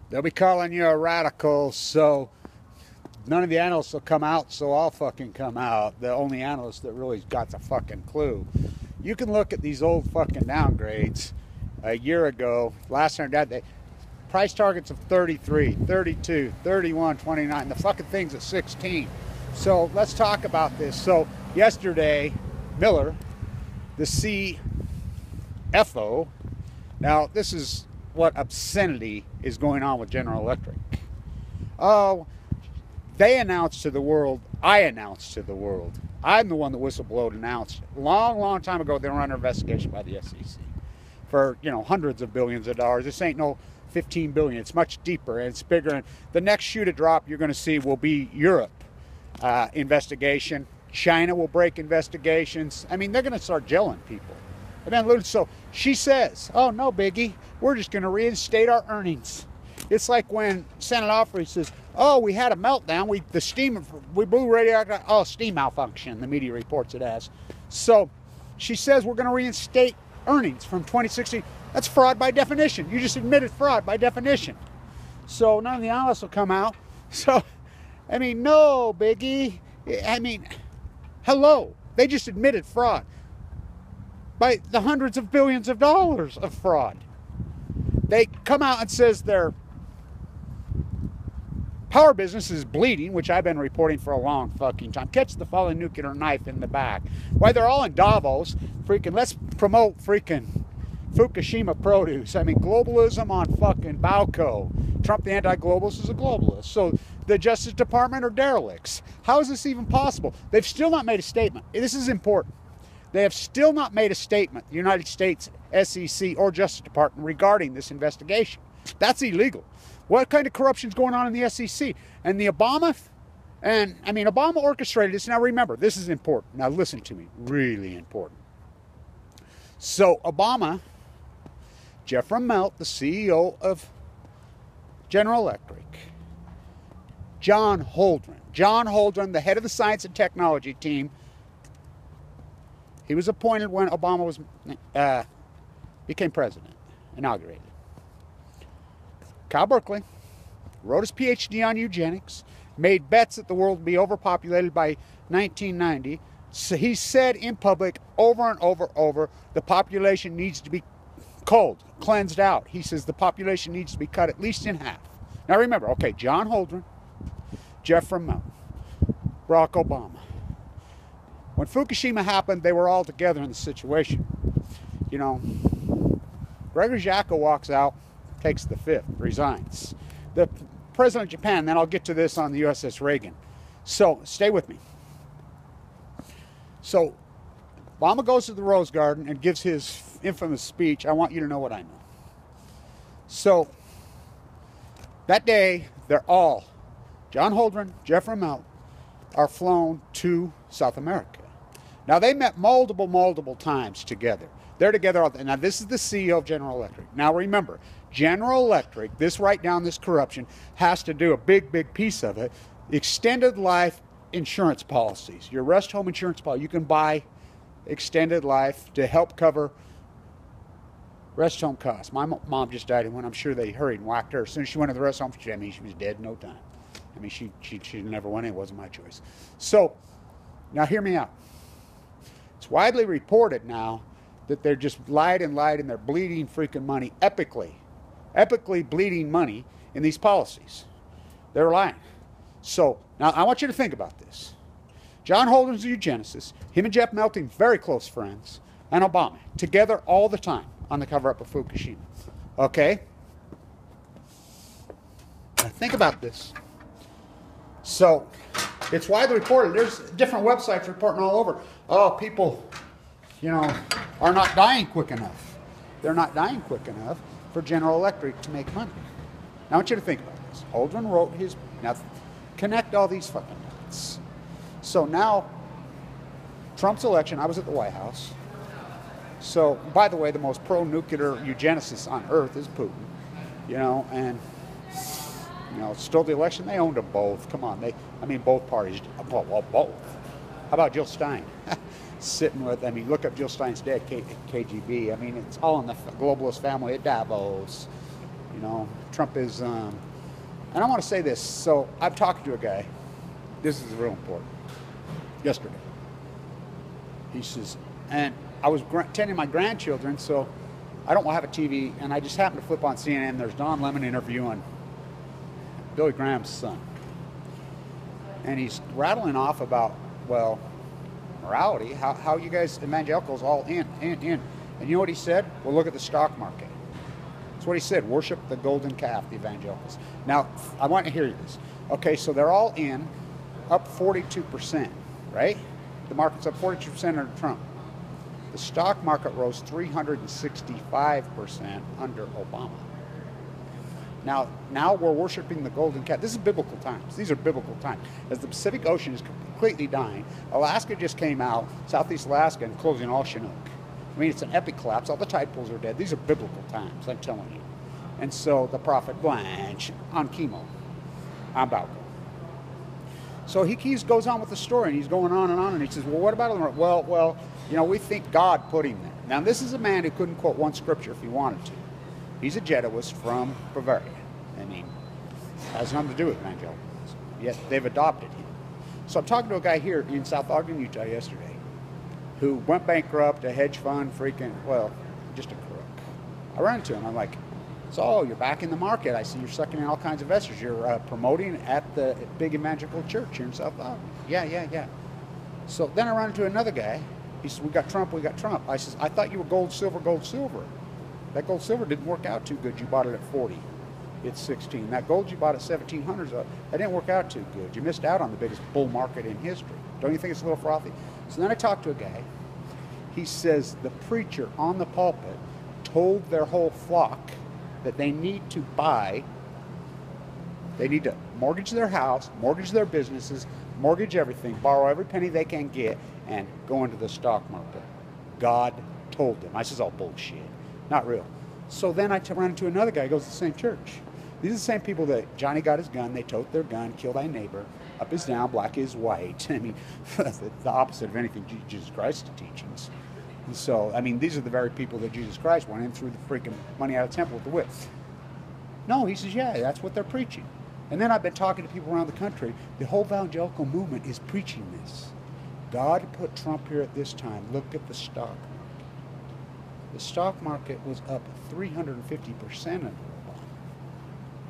They'll be calling you a radical, so none of the analysts will come out, so I'll fucking come out. The only analyst that really got the fucking clue. You can look at these old fucking downgrades a year ago, last time they price targets of 33, 32, 31, 29. The fucking thing's at 16. So let's talk about this. So yesterday, Miller, the CFO, now this is what obscenity is going on with General Electric. Oh, they announced to the world, I announced to the world. I'm the one that whistleblowed announced long time ago they were under investigation by the SEC for, hundreds of billions of dollars. This ain't no 15 billion. It's much deeper and it's bigger. And the next shoe to drop you're going to see will be Europe investigation. China will break investigations. I mean, they're going to start gelling people. So she says, oh, no, biggie. We're just going to reinstate our earnings. It's like when Senate Offrey says, oh, we had a meltdown. We blew radioactive. Oh, steam malfunction, the media reports it as. So she says we're going to reinstate earnings from 2016. That's fraud by definition. You just admitted fraud by definition. So none of the analysts will come out. So, no, biggie. Hello. They just admitted fraud by the hundreds of billions of dollars of fraud. They come out and says their power business is bleeding, which I've been reporting for a long fucking time. Catch the falling nuclear knife in the back. Why, they're all in Davos. Let's promote Fukushima produce. Globalism on fucking Balco. Trump, the anti-globalist, is a globalist. So the Justice Department are derelicts. How is this even possible? They've still not made a statement. This is important. They have still not made a statement, the United States, SEC, or Justice Department, regarding this investigation. That's illegal. What kind of corruption is going on in the SEC? And Obama orchestrated this. Now remember, this is important. Now listen to me, really important. So Obama, Jeffrey Melt, the CEO of General Electric, John Holdren, the head of the science and technology team, he was appointed when Obama became president, inaugurated. Kyle Berkeley wrote his PhD on eugenics, made bets that the world would be overpopulated by 1990. So he said in public over and over, the population needs to be cleansed out. He says the population needs to be cut at least in half. Now remember, okay, John Holdren, Jeffrey Melt, Barack Obama. When Fukushima happened, they were all together in the situation. Gregory Jacob walks out, takes the fifth, resigns. The president of Japan, then I'll get to this on the USS Reagan. So stay with me. So Obama goes to the Rose Garden and gives his infamous speech, I want you to know what I know. So that day, they're all, John Holdren, Jeffrey Melt, are flown to South America. Now, they met multiple times together. They're together all the time. Now, this is the CEO of General Electric. Now, remember, General Electric, this corruption, has to do a big piece of it. Extended life insurance policies. Your rest home insurance policy. You can buy extended life to help cover rest home costs. My mom just died, and when I'm sure they hurried and whacked her. As soon as she went to the rest home, she was dead in no time. She never went in. It wasn't my choice. So, now hear me out. It's widely reported now that they're just lied and they're bleeding freaking money, epically bleeding money in these policies. They're lying. So, now I want you to think about this. John Holdren's a eugenicist. Him and Jeff Melting, very close friends. And Obama, together all the time on the cover-up of Fukushima. Okay? Now think about this. So, it's widely reported. There's different websites reporting all over. Oh, people, are not dying quick enough. They're not dying quick enough for General Electric to make money. Now, I want you to think about this. Holdren wrote his... Now, connect all these fucking dots. So now, Trump's election, I was at the White House. So, by the way, the most pro-nuclear eugenicist on earth is Putin. Stole the election. They owned them both. Come on, both parties. Well, both. How about Jill Stein? Sitting with, look up Jill Stein's dad, KGB. It's all in the globalist family at Davos. You know, Trump is, and I want to say this. So I've talked to a guy. This is real important. Yesterday. He says, and I was tending my grandchildren, so I don't have a TV, and I just happened to flip on CNN. There's Don Lemon interviewing Billy Graham's son. And he's rattling off about, well, morality, how you guys evangelicals all in. And you know what he said? Well, look at the stock market. That's what he said. Worship the golden calf, the evangelicals. Now, I want to hear this. Okay, so they're all in, up 42%, right? The market's up 42% under Trump. The stock market rose 365% under Obama. Now we're worshiping the golden calf. This is biblical times. These are biblical times. As the Pacific Ocean is completely dying, Alaska just came out, Southeast Alaska, and closing all Chinook. I mean, it's an epic collapse. All the tide pools are dead. These are biblical times, I'm telling you. And so the prophet BLANCH on chemo. I'm about to. So he goes on with the story, and he's going on, and he says, well, what about him? Well, you know, we think God put him there. Now, this is a man who couldn't quote one scripture if he wanted to. He's a Jesuit from Bavaria. I mean, has nothing to do with evangelicals. Yet they've adopted him. So I'm talking to a guy here in South Ogden, Utah yesterday, who went bankrupt, a hedge fund, just a crook. I ran into him. I'm like, so you're back in the market. I see you're sucking in all kinds of investors. You're promoting at the big evangelical church here in South Ogden. Yeah. So then I ran into another guy. He says, we got Trump. I says, I thought you were gold, silver. That gold, silver didn't work out too good. You bought it at 40. It's 16. That gold you bought at 1700s, that didn't work out too good. You missed out on the biggest bull market in history. Don't you think it's a little frothy? So then I talked to a guy. He says the preacher on the pulpit told their whole flock that they need to mortgage their house, mortgage their businesses, mortgage everything, borrow every penny they can get, and go into the stock market. God told them. I says, oh, bullshit. Not real. So then I ran into another guy who goes to the same church. These are the same people that Johnny got his gun, they tote their gun, kill thy neighbor, up is down, black is white. I mean, the opposite of anything Jesus Christ's teachings. And so, I mean, these are the very people that Jesus Christ went in through the freaking money out of the temple with the whip. No, he says, yeah, that's what they're preaching. And then I've been talking to people around the country. The whole evangelical movement is preaching this. God put Trump here at this time. Look at the stock. The stock market was up 350% under Obama.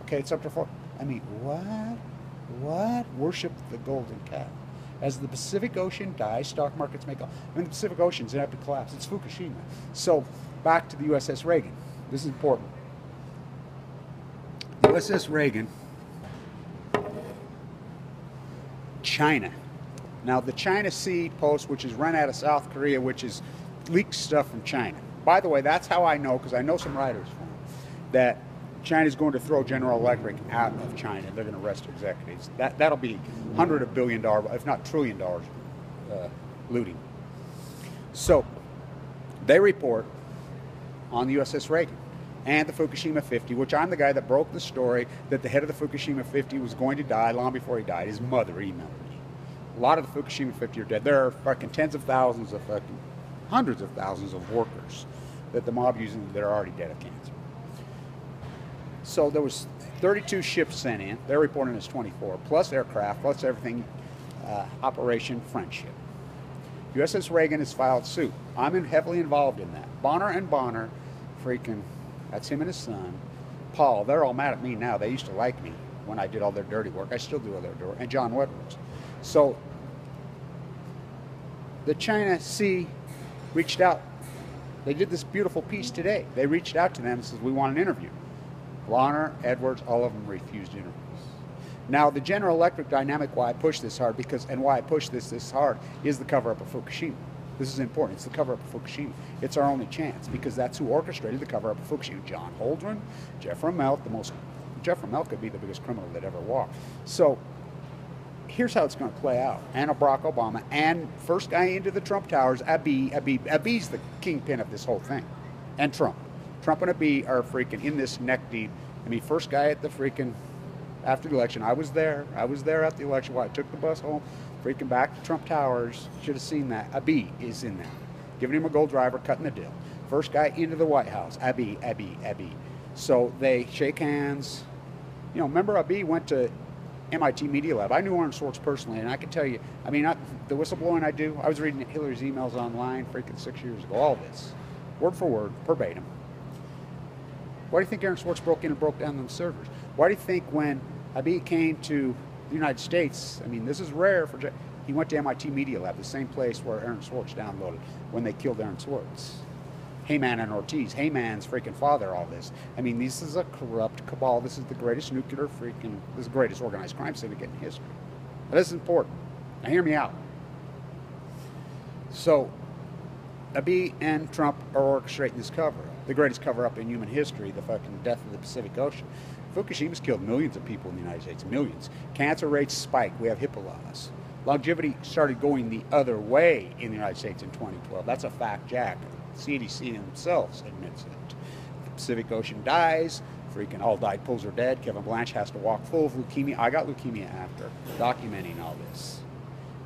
Okay, it's up to 4. I mean, what? Worship the golden calf. As the Pacific Ocean dies, stock markets make up. I mean, the Pacific Ocean's an epic collapse. It's Fukushima. So, back to the USS Reagan. This is important. The USS Reagan, China. Now, the China Sea post, which is run out of South Korea, which is leaks stuff from China. By the way, that's how I know, because I know some writers from it, that China's going to throw General Electric out of China. They're going to arrest executives. That'll be $100 billion, if not $1 trillion, looting. So they report on the USS Reagan and the Fukushima 50, which I'm the guy that broke the story that the head of the Fukushima 50 was going to die long before he died. His mother emailed me. A lot of the Fukushima 50 are dead. There are fucking tens of thousands of fucking hundreds of thousands of workers that the mob using that are already dead of cancer. So there was 32 ships sent in. They're reporting as 24, plus aircraft, plus everything, Operation Friendship. USS Reagan has filed suit. I'm heavily involved in that. Bonner and Bonner, freaking, that's him and his son. Paul, they're all mad at me now. They used to like me when I did all their dirty work. I still do all their dirty work. And John Edwards. So the China Sea reached out. They did this beautiful piece today. They reached out to them and said, we want an interview. Bonner, Edwards, all of them refused interviews. Now, the General Electric dynamic, why I push this hard, why I push this hard, is the cover-up of Fukushima. This is important. It's the cover-up of Fukushima. It's our only chance, because that's who orchestrated the cover-up of Fukushima. John Holdren, Jeff Immelt, Jeff Immelt could be the biggest criminal that ever walked. So, here's how it's going to play out. And Barack Obama, and first guy into the Trump Towers, Abi's the kingpin of this whole thing. And Trump. Trump and Abi are freaking in this neck deep. I mean, first guy at the freaking, after the election, I was there at the election while I took the bus home, freaking back to Trump Towers. Should have seen that. Abi is in there. Giving him a gold driver, cutting the deal. First guy into the White House, Abi. So they shake hands. You know, remember Abi went to MIT Media Lab. I knew Aaron Swartz personally, and I can tell you, I mean, the whistleblowing I do, I was reading Hillary's emails online freaking 6 years ago, all this, word for word, verbatim. Why do you think Aaron Swartz broke in and broke down them servers? Why do you think when Abi came to the United States, I mean, this is rare for, he went to MIT Media Lab, the same place where Aaron Swartz downloaded when they killed Aaron Swartz. Heyman and Ortiz, Heyman's freaking father, all this. I mean, this is a corrupt cabal. This is the greatest nuclear freaking, this is the greatest organized crime syndicate in history. Now, this is important. Now, hear me out. So, Abi and Trump are orchestrating this cover-up, the greatest cover-up in human history, the fucking death of the Pacific Ocean. Fukushima's killed millions of people in the United States, millions. Cancer rates spike. We have HIPAA laws. Longevity started going the other way in the United States in 2012. That's a fact, Jack. CDC themselves admits it. The Pacific Ocean dies. Freaking all died pools are dead. Kevin Blanch has to walk full of leukemia. I got leukemia after documenting all this.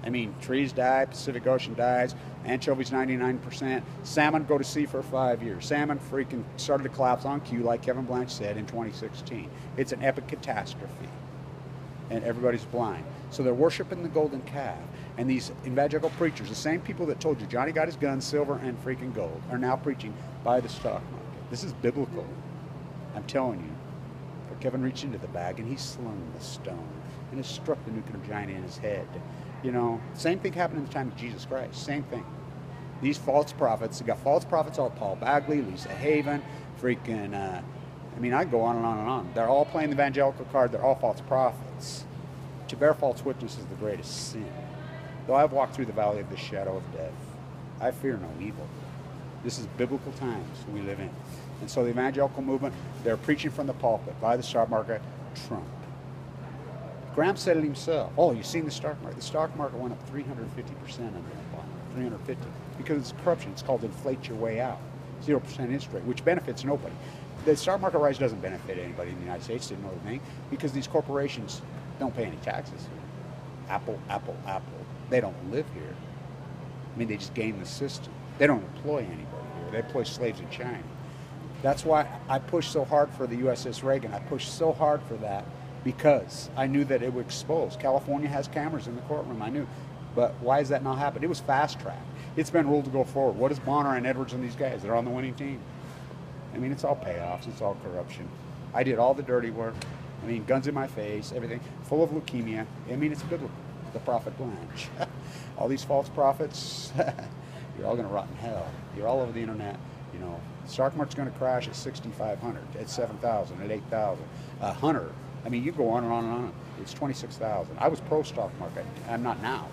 I mean, trees die, Pacific Ocean dies, anchovies 99%. Salmon go to sea for 5 years. Salmon freaking started to collapse on cue, like Kevin Blanch said in 2016. It's an epic catastrophe, and everybody's blind. So they're worshiping the golden calf. And these evangelical preachers, the same people that told you Johnny got his guns, silver and freaking gold, are now preaching buy the stock market. This is biblical. I'm telling you. But Kevin reached into the bag and he slung the stone and it struck the nuclear giant in his head. You know, same thing happened in the time of Jesus Christ. Same thing. These false prophets, you got false prophets all Paul Bagley, Lisa Haven, freaking, I mean, I go on and on and on. They're all playing the evangelical card. They're all false prophets. To bear false witness is the greatest sin. Though I've walked through the valley of the shadow of death, I fear no evil. This is biblical times we live in. And so the evangelical movement, they're preaching from the pulpit, buy the stock market, Trump. Graham said it himself. Oh, you've seen the stock market. The stock market went up 350% under Obama, 350, because it's corruption. It's called inflate your way out. 0% interest rate, which benefits nobody. The stock market rise doesn't benefit anybody in the United States, didn't know the thing, because these corporations don't pay any taxes here. Apple. They don't live here. I mean, they just game the system. They don't employ anybody here. They employ slaves in China. That's why I pushed so hard for the USS Reagan. I pushed so hard for that because I knew that it would expose. California has cameras in the courtroom, I knew. But why has that not happened? It was fast-tracked. It's been ruled to go forward. What is Bonner and Edwards and these guys? They're on the winning team. I mean, it's all payoffs. It's all corruption. I did all the dirty work. I mean, guns in my face, everything, full of leukemia. I mean, it's biblical. The prophet Blanche. All these false prophets, you're all going to rot in hell. You're all over the internet. You know, stock market's going to crash at 6,500, at 7,000, at 8,000, 100. I mean, you go on and on and on. It's 26,000. I was pro stock market. I'm not now.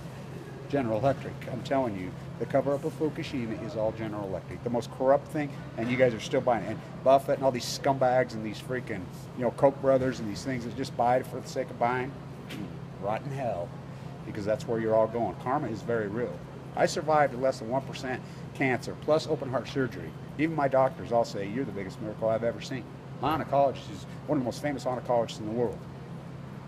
General Electric. I'm telling you, the cover-up of Fukushima is all General Electric. The most corrupt thing, and you guys are still buying it. And Buffett and all these scumbags and these freaking, you know, Koch brothers and these things that just buy it for the sake of buying, rot in hell, because that's where you're all going. Karma is very real. I survived less than 1% cancer, plus open heart surgery. Even my doctors all say, you're the biggest miracle I've ever seen. My oncologist is one of the most famous oncologists in the world.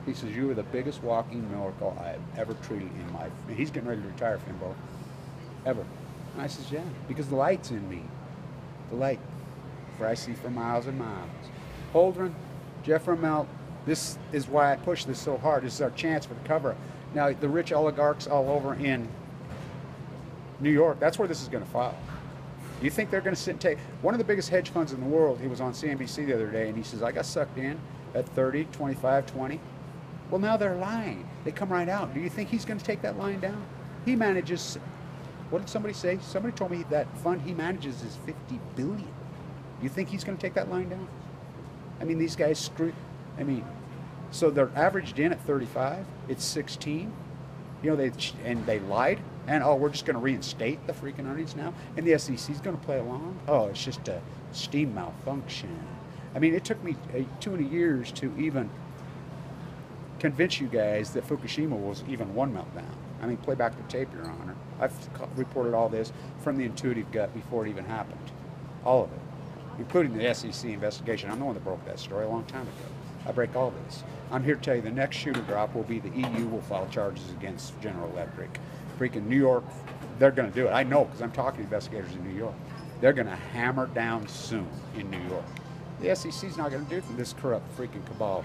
He says, you are the biggest walking miracle I've ever treated in life. And he's getting ready to retire, Finbo. Ever. And I says, yeah, because the light's in me. The light. For I see for miles and miles. Holdren, Jeff Rummel, this is why I push this so hard. This is our chance for the cover-up. Now, the rich oligarchs all over in New York, that's where this is going to fall. You think they're going to sit and take... One of the biggest hedge funds in the world, he was on CNBC the other day, and he says, I got sucked in at 30, 25, 20. Well, now they're lying. They come right out. Do you think he's going to take that line down? He manages... What did somebody say? Somebody told me that fund he manages is $50 billion. You think he's going to take that line down? I mean, these guys screw... I mean, so they're averaged in at 35. It's 16. You know, they lied. And, oh, we're just going to reinstate the freaking earnings now? And the SEC's going to play along? Oh, it's just a steam malfunction. I mean, it took me 2 years to even convince you guys that Fukushima was even one meltdown. I mean, play back the tape, Your Honor. I've reported all this from the intuitive gut before it even happened. All of it. Including the SEC investigation. I'm the one that broke that story a long time ago. I break all this. I'm here to tell you the next shoe to drop will be the EU will file charges against General Electric. Freaking New York, they're going to do it. I know because I'm talking to investigators in New York. They're going to hammer down soon in New York. The SEC's not going to do from this corrupt freaking cabal.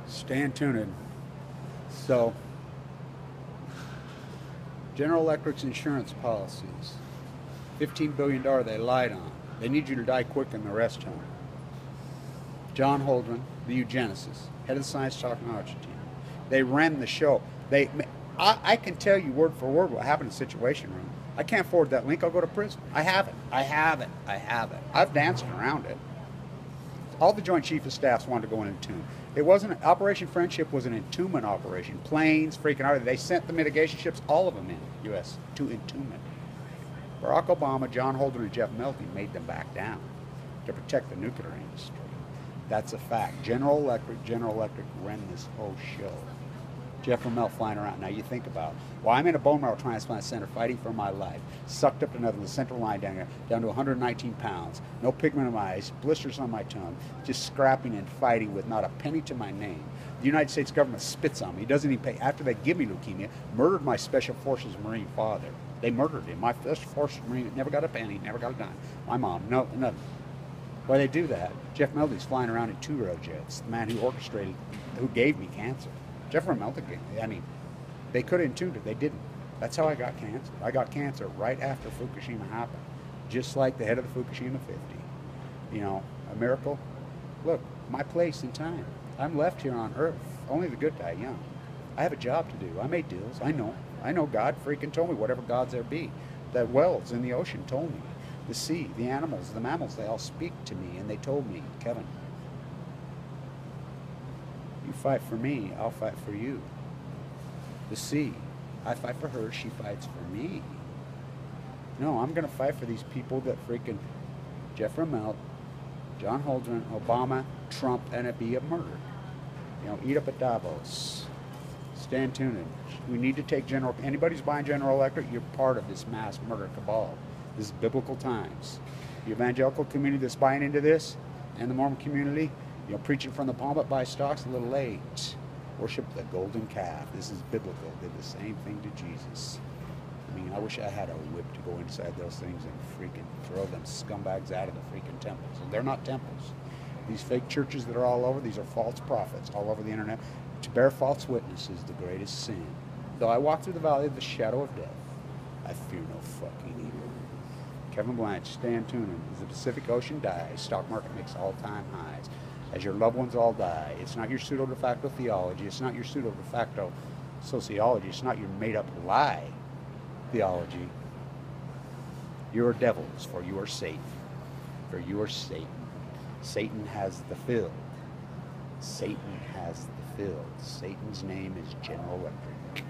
Stand tuned. So, General Electric's insurance policies, $15 billion they lied on. They need you to die quick and the rest home. John Holdren, the eugenicist, head of the science technology team. They ran the show. I can tell you word for word what happened in the Situation Room. I can't forward that link. I'll go to prison. I have it. I've danced around it. All the Joint Chief of Staffs wanted to go in and entomb. It wasn't, Operation Friendship was an entombment operation. Planes, freaking out. They sent the mitigation ships, all of them in, U.S., to entombment. Barack Obama, John Holdren, and Jeff Melty made them back down to protect the nuclear industry. That's a fact. General Electric ran this whole show. Jeff Immelt flying around. Now you think about it. Well, I'm in a bone marrow transplant center fighting for my life. Sucked up to another, the central line down to 119 pounds. No pigment in my eyes, blisters on my tongue. Just scrapping and fighting with not a penny to my name. The United States government spits on me. He doesn't even pay. After they give me leukemia, murdered my Special Forces Marine father. They murdered him. My Special Forces Marine never got a penny, never got a dime. My mom, no, nothing. Why they do that? Jeff Melty's flying around in two-row jets. The man who orchestrated, who gave me cancer. Jeff Melty, I mean, they could have entombed it. They didn't. That's how I got cancer. I got cancer right after Fukushima happened. Just like the head of the Fukushima 50. You know, a miracle. Look, my place in time. I'm left here on Earth. Only the good die young. I have a job to do. I made deals. I know God freaking told me whatever gods there be. The wells in the ocean told me. The sea, the animals, the mammals, they all speak to me, and they told me, Kevin, you fight for me, I'll fight for you. The sea, I fight for her, she fights for me. No, I'm going to fight for these people that freaking Jeff Immelt, John Holdren, Obama, Trump, and it be a murder. You know, eat up at Davos. Stand tuned. We need to take anybody who's buying General Electric, you're part of this mass murder cabal. This is biblical times. The evangelical community that's buying into this, and the Mormon community, you know, preaching from the pulpit, buy stocks a little late. Worship the golden calf. This is biblical. Did the same thing to Jesus. I mean, I wish I had a whip to go inside those things and freaking throw them scumbags out of the freaking temples. And they're not temples. These fake churches that are all over, these are false prophets all over the internet. To bear false witness is the greatest sin. Though I walk through the valley of the shadow of death, I fear no fucking evil. Kevin Blanch, stand tuned. As the Pacific Ocean dies, stock market makes all-time highs. As your loved ones all die, it's not your pseudo-de facto theology. It's not your pseudo-de facto sociology. It's not your made-up lie theology. You are devils, for you are Satan. For you are Satan. Satan has the field. Satan has the field. Satan's name is General Electric.